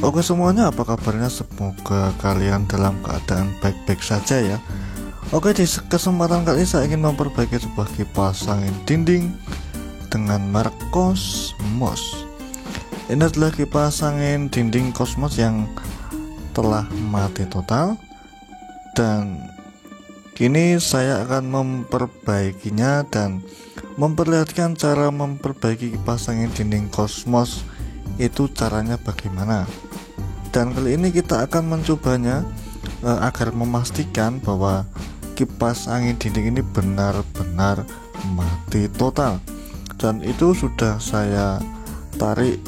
Oke semuanya, apa kabarnya? Semoga kalian dalam keadaan baik-baik saja ya. Oke, di kesempatan kali ini saya ingin memperbaiki sebuah kipas angin dinding dengan merek Cosmos. Ini adalah kipas angin dinding Cosmos yang telah mati total, dan kini saya akan memperbaikinya dan memperlihatkan cara memperbaiki kipas angin dinding Cosmos itu caranya bagaimana. Dan kali ini kita akan mencobanya agar memastikan bahwa kipas angin dinding ini benar-benar mati total. Dan itu sudah saya tarik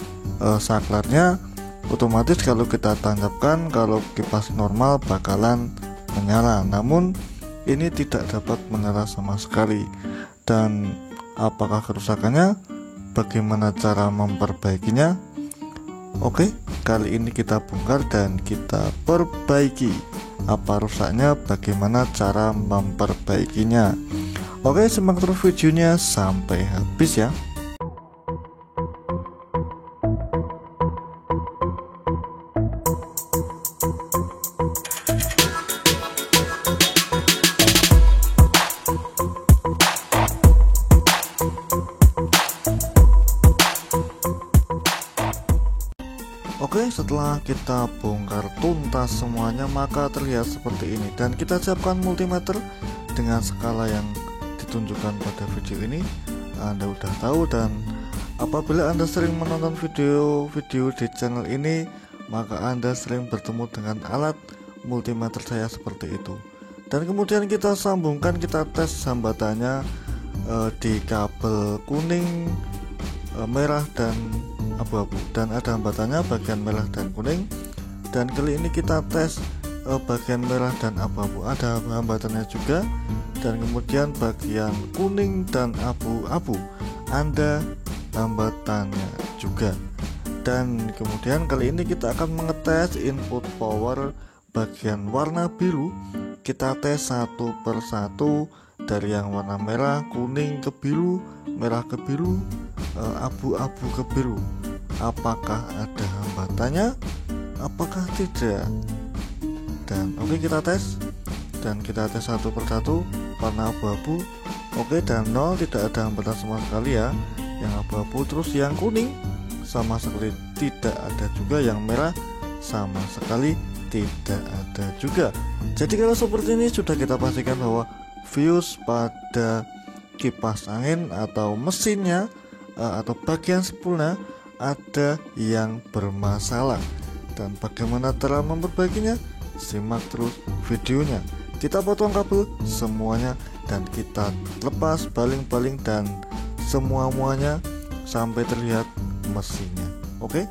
saklarnya. Otomatis kalau kita tancapkan, kalau kipas normal bakalan menyala, namun ini tidak dapat menyala sama sekali. Dan apakah kerusakannya? Bagaimana cara memperbaikinya? Oke, kali ini kita bongkar dan kita perbaiki. Apa rusaknya, bagaimana cara memperbaikinya. Oke, simak terus videonya sampai habis ya. Oke, setelah kita bongkar tuntas semuanya, maka terlihat seperti ini. Dan kita siapkan multimeter dengan skala yang ditunjukkan pada video ini. Anda udah tahu, dan apabila Anda sering menonton video-video di channel ini, maka Anda sering bertemu dengan alat multimeter saya seperti itu. Dan kemudian kita sambungkan, kita tes hambatannya di kabel kuning, merah, dan abu-abu, dan ada hambatannya bagian merah dan kuning. Dan kali ini kita tes bagian merah dan abu-abu, ada hambatannya juga. Dan kemudian bagian kuning dan abu-abu ada hambatannya juga. Dan kemudian kali ini kita akan mengetes input power bagian warna biru. Kita tes satu persatu, dari yang warna merah, kuning ke biru, merah ke biru, abu-abu ke biru. Apakah ada hambatannya? Apakah tidak? Dan oke, kita tes. Dan kita tes satu persatu. Warna abu-abu oke, dan 0, tidak ada hambatan sama sekali ya. Yang abu-abu, terus yang kuning sama sekali tidak ada juga, yang merah sama sekali tidak ada juga. Jadi kalau seperti ini sudah kita pastikan bahwa fuse pada kipas angin atau mesinnya atau bagian spulnya ada yang bermasalah. Dan bagaimana cara memperbaikinya? Simak terus videonya. Kita potong kabel semuanya dan kita lepas baling-baling dan semua-muanya sampai terlihat mesinnya. Oke?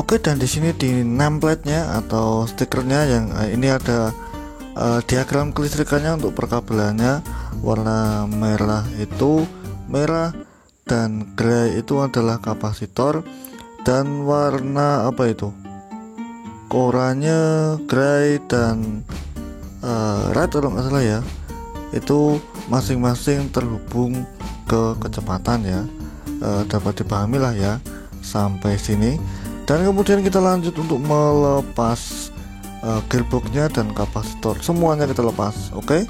Oke, dan di sini di nameplate-nya atau stikernya yang ini ada diagram kelistrikannya untuk perkabelannya. Warna merah itu merah, dan grey itu adalah kapasitor, dan warna apa itu? Oranye, grey, dan red kalau nggak salah ya. Itu masing-masing terhubung ke kecepatan ya. Dapat dipahami lah ya sampai sini. Dan kemudian kita lanjut untuk melepas gearboxnya dan kapasitor, semuanya kita lepas. Oke.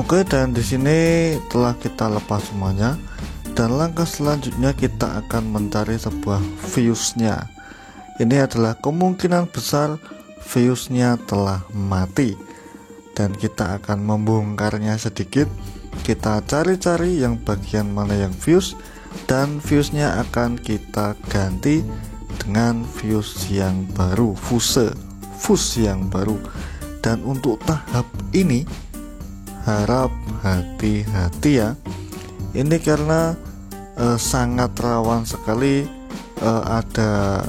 Oke, dan di sini telah kita lepas semuanya, dan langkah selanjutnya kita akan mencari sebuah fuse-nya. Ini adalah kemungkinan besar fuse-nya telah mati, dan kita akan membongkarnya sedikit. Kita cari-cari yang bagian mana yang fuse, dan fuse-nya akan kita ganti dengan fuse yang baru, fuse yang baru. Dan untuk tahap ini harap hati-hati ya, ini karena sangat rawan sekali ada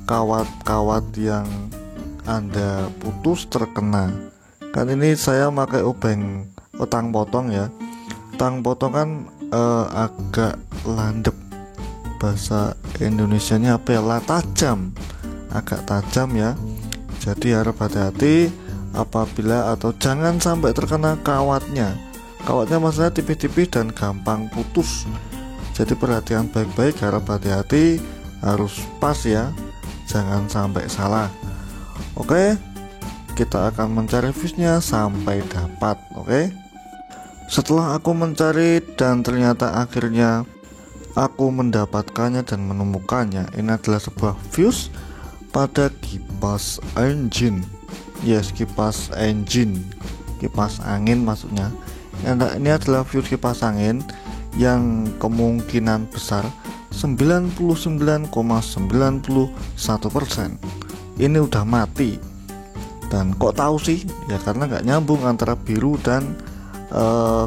kawat-kawat yang Anda putus terkena. Kan ini saya pakai obeng tang potong ya, tang potong kan agak landep, bahasa Indonesianya apa ya, tajam, agak tajam ya. Jadi harap hati-hati apabila atau jangan sampai terkena kawatnya. Kawatnya maksudnya tipis-tipis dan gampang putus. Jadi perhatian baik-baik, harap hati-hati, harus pas ya, jangan sampai salah. Oke, kita akan mencari fuse-nya sampai dapat. Oke. Setelah aku mencari dan ternyata akhirnya aku mendapatkannya dan menemukannya. Ini adalah sebuah fuse pada kipas engine. Yes, kipas engine, kipas angin maksudnya. Ini adalah fuse kipas angin yang kemungkinan besar 99,91% ini udah mati. Dan kok tahu sih? Ya karena nggak nyambung antara biru dan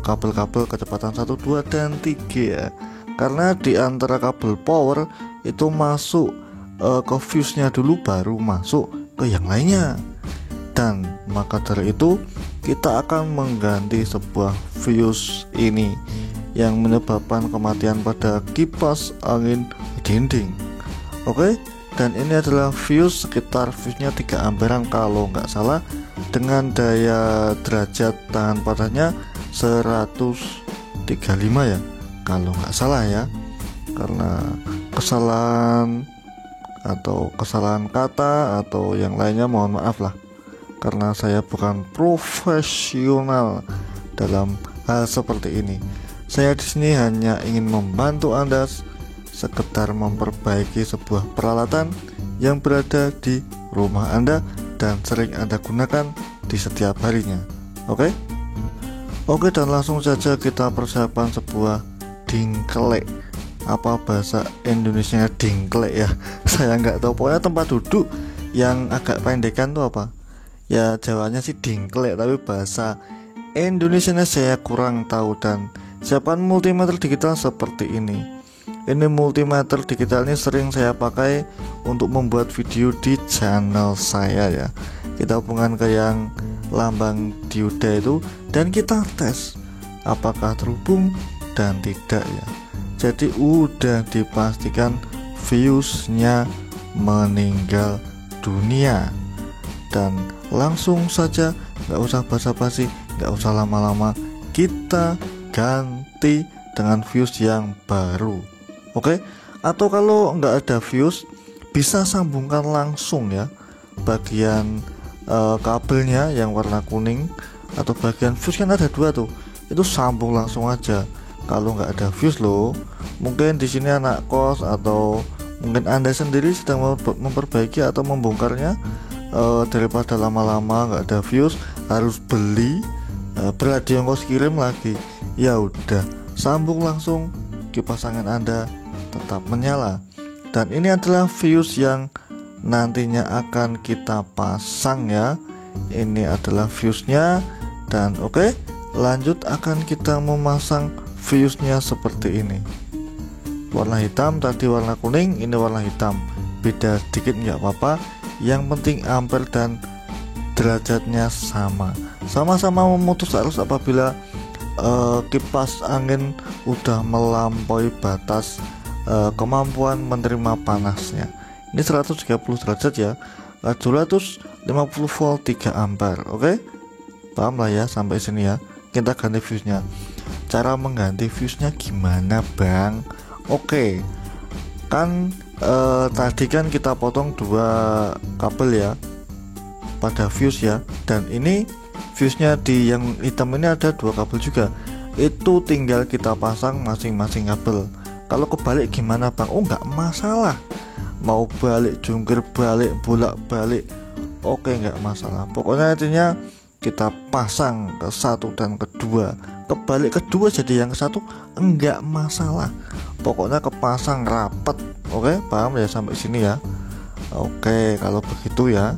kabel-kabel kecepatan 1, 2, dan 3 ya. Karena di antara kabel power itu masuk ke fuse-nya dulu, baru masuk ke yang lainnya. Dan maka dari itu kita akan mengganti sebuah fuse ini yang menyebabkan kematian pada kipas angin dinding. Oke, dan ini adalah fuse, sekitar fuse-nya 3 amperan kalau nggak salah, dengan daya derajat tahan padanya 135 ya kalau nggak salah ya. Karena kesalahan kata atau yang lainnya mohon maaf lah, karena saya bukan profesional dalam hal seperti ini. Saya di sini hanya ingin membantu Anda sekedar memperbaiki sebuah peralatan yang berada di rumah Anda dan sering Anda gunakan di setiap harinya. Oke, dan langsung saja kita persiapan sebuah dingklek. Apa bahasa Indonesianya dingklek ya? Saya nggak tahu, pokoknya tempat duduk yang agak pendekan tuh apa? Ya Jawanya sih dingklek, tapi bahasa Indonesianya saya kurang tahu. Dan siapkan multimeter digital seperti ini. Ini multimeter digital ini sering saya pakai untuk membuat video di channel saya ya. Kita hubungkan ke yang lambang dioda itu dan kita tes apakah terhubung dan tidak ya. Jadi udah dipastikan fuse-nya meninggal dunia. Dan langsung saja, nggak usah basa-basi, nggak usah lama-lama, kita ganti dengan fuse yang baru. Oke, atau kalau nggak ada fuse, bisa sambungkan langsung ya bagian kabelnya yang warna kuning, atau bagian fuse kan ada 2 tuh, itu sambung langsung aja. Kalau nggak ada fuse loh, mungkin di sini anak kos atau mungkin Anda sendiri sedang memperbaiki atau membongkarnya, daripada lama-lama nggak ada fuse harus beli, berat ongkos kirim lagi, ya udah sambung langsung, kipas angin Anda tetap menyala. Dan ini adalah fuse yang nantinya akan kita pasang ya. Ini adalah fuse-nya. Dan oke, lanjut akan kita memasang fuse-nya seperti ini. Warna hitam, tadi warna kuning, ini warna hitam. Beda sedikit nggak apa-apa, yang penting ampere dan derajatnya sama-sama memutus arus apabila kipas angin udah melampaui batas kemampuan menerima panasnya. Ini 130 derajat ya, 250 volt 3 ampere. Oke, paham lah ya sampai sini ya. Kita ganti fuse-nya. Cara mengganti fuse-nya gimana bang? Oke, kan tadi kan kita potong 2 kabel ya pada fuse ya, dan ini fuse-nya di yang hitam ini ada 2 kabel juga. Itu tinggal kita pasang masing-masing kabel. Kalau kebalik gimana bang? Oh nggak masalah, mau balik jungkir balik bolak balik, oke nggak masalah. Pokoknya intinya kita pasang ke satu dan kedua, kebalik kedua jadi yang ke satu enggak masalah, pokoknya kepasang rapat. Oke, paham ya sampai sini ya? Oke, kalau begitu ya.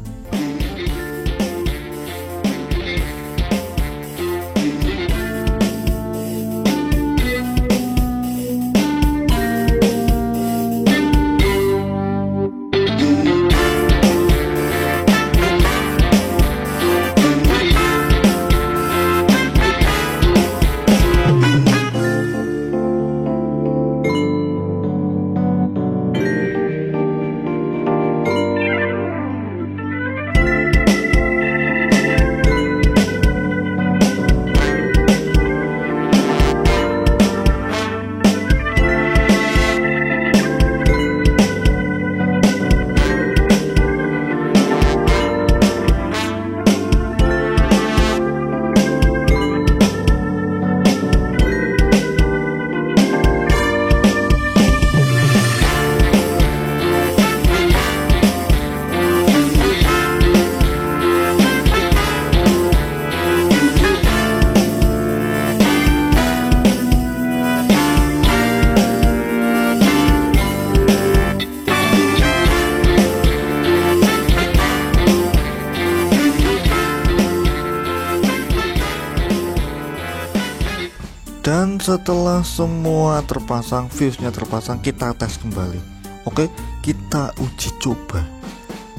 Dan setelah semua terpasang, fuse-nya terpasang, kita tes kembali. Oke, kita uji coba.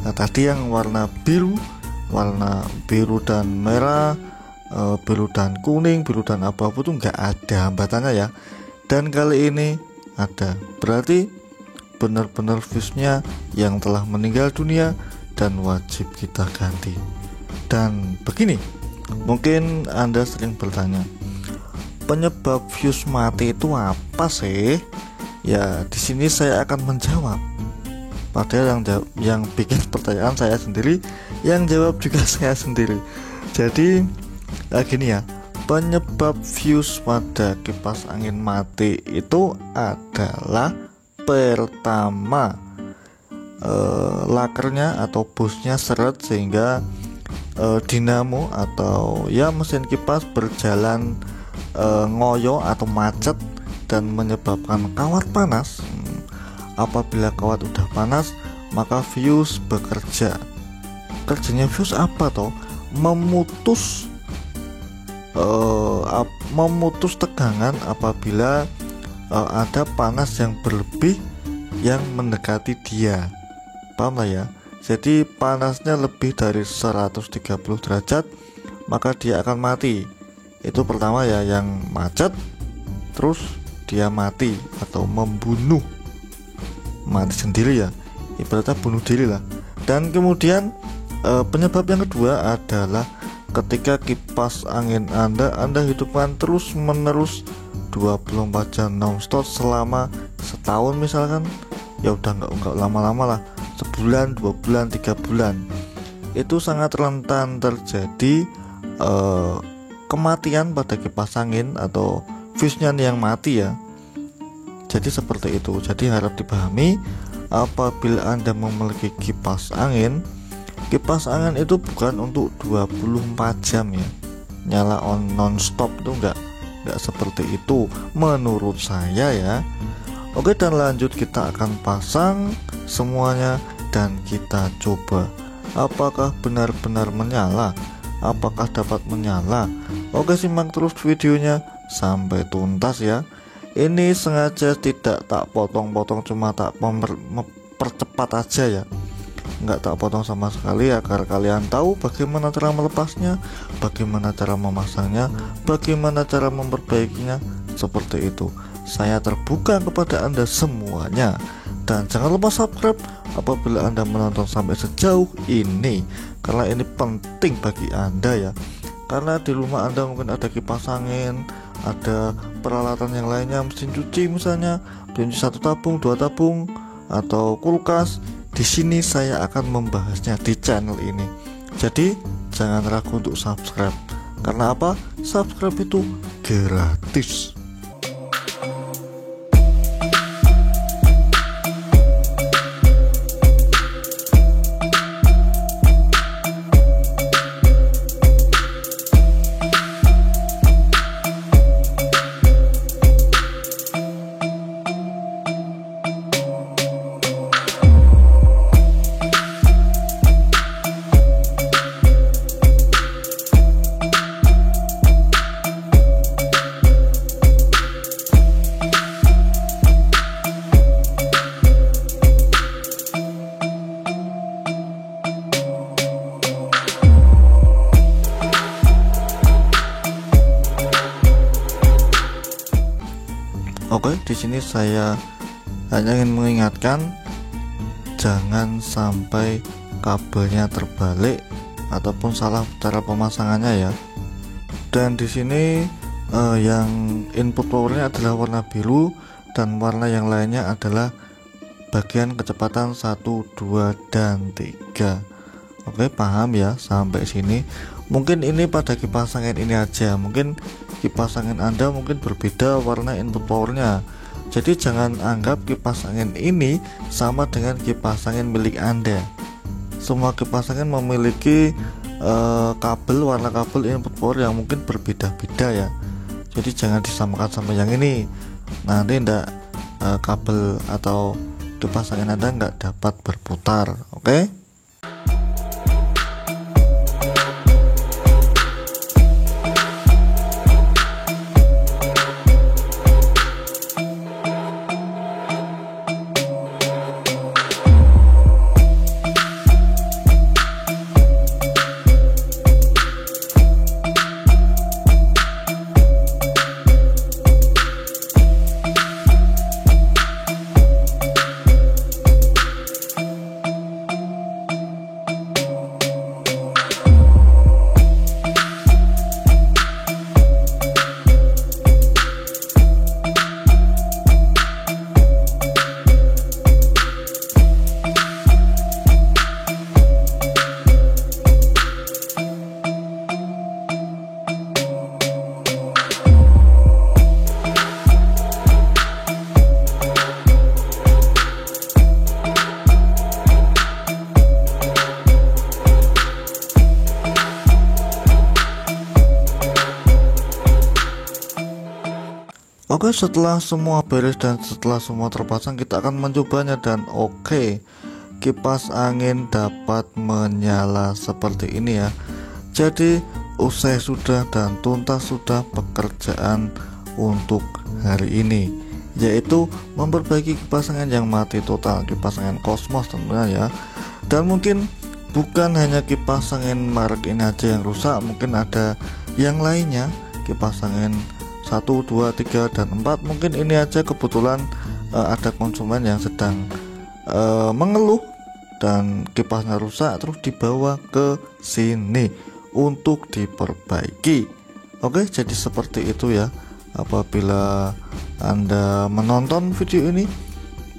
Nah, tadi yang warna biru dan merah, biru dan kuning, biru dan abu-abu tuh nggak ada hambatannya ya. Dan kali ini ada. Berarti benar-benar fuse-nya yang telah meninggal dunia dan wajib kita ganti. Dan begini, mungkin Anda sering bertanya, penyebab fuse mati itu apa sih? Ya, di sini saya akan menjawab. Padahal yang bikin pertanyaan saya sendiri, yang jawab juga saya sendiri. Jadi, gini ya, penyebab fuse pada kipas angin mati itu adalah pertama, lakernya atau busnya seret sehingga dinamo atau ya mesin kipas berjalan ngoyo atau macet dan menyebabkan kawat panas. Apabila kawat udah panas, maka fuse bekerja. Kerjanya fuse apa toh? Memutus tegangan apabila ada panas yang berlebih yang mendekati dia. Paham lah ya? Jadi panasnya lebih dari 130 derajat, maka dia akan mati. Itu pertama ya, yang macet terus dia mati atau membunuh, mati sendiri ya, ibaratnya bunuh diri lah. Dan kemudian penyebab yang kedua adalah ketika kipas angin Anda hidupkan terus menerus 24 jam non-stop selama setahun misalkan, ya udah nggak lama-lama lah, sebulan, 2 bulan, 3 bulan, itu sangat rentan terjadi kematian pada kipas angin atau fuse-nya yang mati ya. Jadi seperti itu. Jadi harap dipahami, apabila Anda memiliki kipas angin itu bukan untuk 24 jam ya, nyala on non-stop, itu enggak seperti itu menurut saya ya. Oke, dan lanjut kita akan pasang semuanya dan kita coba apakah benar-benar menyala, apakah dapat menyala. Oke, simak terus videonya sampai tuntas ya. Ini sengaja tidak tak potong-potong, cuma tak mempercepat aja ya, nggak tak potong sama sekali agar kalian tahu bagaimana cara melepasnya, bagaimana cara memasangnya, bagaimana cara memperbaikinya. seperti itu. Saya terbuka kepada Anda semuanya. Dan jangan lupa subscribe apabila Anda menonton sampai sejauh ini, karena ini penting bagi Anda ya. Karena di rumah Anda mungkin ada kipas angin, ada peralatan yang lainnya, mesin cuci misalnya, mesin cuci 1 tabung, 2 tabung, atau kulkas. Di sini saya akan membahasnya di channel ini. Jadi jangan ragu untuk subscribe. Karena apa? Subscribe itu gratis. Oke, di sini saya hanya ingin mengingatkan jangan sampai kabelnya terbalik ataupun salah cara pemasangannya ya. Dan di sini yang input powernya adalah warna biru dan warna yang lainnya adalah bagian kecepatan 1, 2, dan 3. Oke, paham ya sampai sini. Mungkin ini pada kipas angin ini aja, mungkin kipas angin Anda mungkin berbeda warna input powernya. Jadi jangan anggap kipas angin ini sama dengan kipas angin milik Anda. Semua kipas angin memiliki warna kabel input power yang mungkin berbeda-beda ya. Jadi jangan disamakan sama yang ini. Nanti kabel atau kipas angin Anda nggak dapat berputar. Oke? Oke, setelah semua beres dan setelah semua terpasang, kita akan mencobanya. Dan oke, kipas angin dapat menyala seperti ini ya. Jadi usai sudah dan tuntas sudah pekerjaan untuk hari ini, yaitu memperbaiki kipas angin yang mati total, kipas angin Cosmos tentunya ya. Dan mungkin bukan hanya kipas angin merek ini aja yang rusak, mungkin ada yang lainnya, kipas angin 1, 2, 3, dan 4. Mungkin ini aja kebetulan ada konsumen yang sedang mengeluh dan kipasnya rusak, terus dibawa ke sini untuk diperbaiki. Oke, jadi seperti itu ya apabila Anda menonton video ini.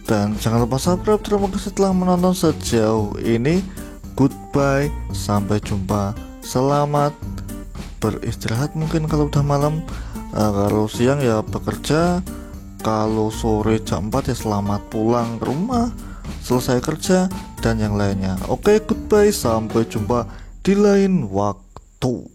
Dan jangan lupa subscribe. Terima kasih telah menonton sejauh ini. Goodbye, sampai jumpa. Selamat beristirahat mungkin kalau udah malam. Kalau siang ya bekerja, kalau sore jam 4 ya selamat pulang ke rumah, selesai kerja, dan yang lainnya. Oke, goodbye, sampai jumpa di lain waktu.